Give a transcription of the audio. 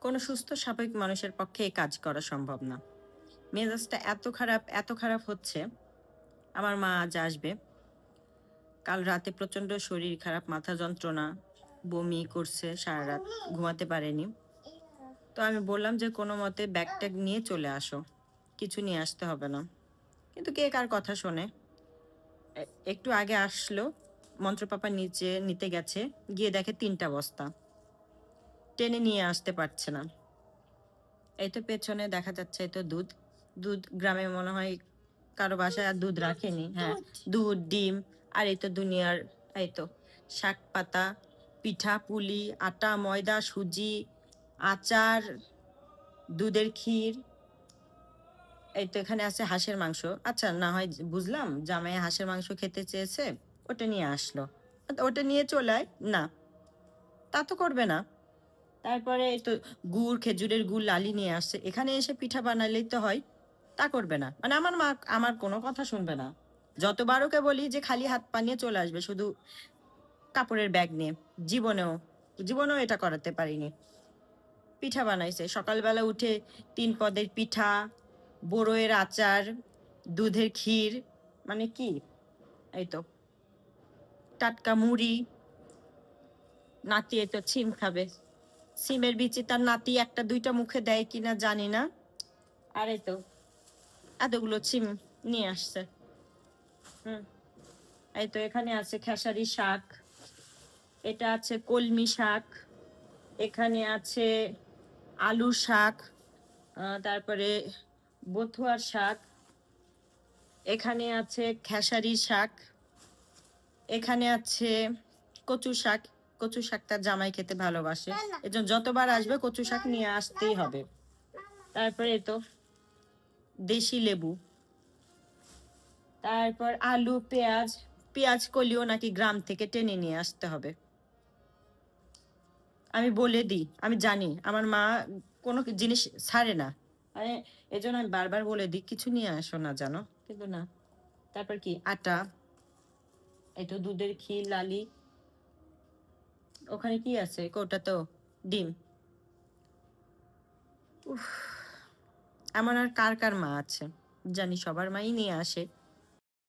কোনো সুস্থ স্বাভাবিক মানুষের পক্ষে এই কাজ করা সম্ভব না। মেজাজটা এত খারাপ হচ্ছে। আমার মা আজ আসবে। কাল রাতে প্রচণ্ড শরীর খারাপ, মাথা যন্ত্রণা, বমি করছে, সারারাত ঘুমাতে পারেনি। তো আমি বললাম যে কোনো মতে ব্যাগ-ট্যাগ নিয়ে চলে আসো। কিছু নিয়ে আসতে হবে না। কিন্তু কে কার কথা শোনে? একটু আগে আসলো, মন্ত্রপাপা নিচে নিতে গেছে, গিয়ে দেখে ৩ টা বস্তা। টেনে নিয়ে আসতে পারছে না। এই তো পেছনে দেখা যাচ্ছে এই তো দুধ। দুধ গ্রামে মনে হয় কারো বাসায় আর দুধ রাখেনি। হ্যাঁ, দুধ, ডিম আর এই তো দুনিয়ার এই তো শাক পাতা, পিঠা, পুলি, আটা, ময়দা, সুজি, আচার, দুধের ক্ষীর। এই তো এখানে আছে হাঁসের মাংস। আচ্ছা না হয় বুঝলাম জামাই হাঁসের মাংস খেতে চেয়েছে, ওটা নিয়ে আসলো। ওটা নিয়ে চলে আয়। না, তা তো করবে না। তারপরে এই তো গুড়, খেজুরের গুড়, লালি নিয়ে আসছে। এখানে এসে পিঠা বানালেই তো হয়। তা করবে না। মানে আমার মা আমার কোনো কথা শুনবে না। যতবার ওকে বলি যে খালি হাত পা নিয়ে চলে আসবে শুধু কাপড়ের ব্যাগ নিয়ে। জীবনেও এটা করাতে পারিনি। পিঠা বানাইছে। সকালবেলা উঠে ৩ পদের পিঠা, বড়ইয়ের আচার, দুধের ক্ষীর, মানে কি? এই তো টাটকা মুড়ি, নাতি এই তো ছিম খাবে। সিমের বিচি তার নাতি ১টা ২টা মুখে দেয় কিনা জানি না। আর এই তো এতগুলো ছিম নিয়ে আসছে। হুম, এই তো এখানে আছে খেসারি শাক, এটা আছে কলমি শাক, এখানে আছে আলু শাক, তারপরে বথুয়ার শাক, এখানে আছে খেসারি শাক, এখানে আছে কচু শাক। কচু শাক তার জামাই খেতে ভালোবাসে, এজন্য যতবার আসবে কচু শাক নিয়ে আসতেই হবে। তারপরে এই তো দেশি লেবু, তারপর আলু, পেঁয়াজ। পেঁয়াজ কলিও নাকি গ্রাম থেকে টেনে নিয়ে আসতে হবে। আমি বলে দিই, আমি জানি আমার মা কোনো জিনিস ছাড়ে না। মানে এজন্য আমি বারবার বলে দিই কিছু নিয়ে আসো না জানো, কিন্তু না। তারপর কি আটা, এই তো দুধের ক্ষীর, লালি, ওখানে কি আছে ওটা তো ডিম। উফ, আমার আর কার কার মা আছে? জানি সবার মাই নিয়ে আসে,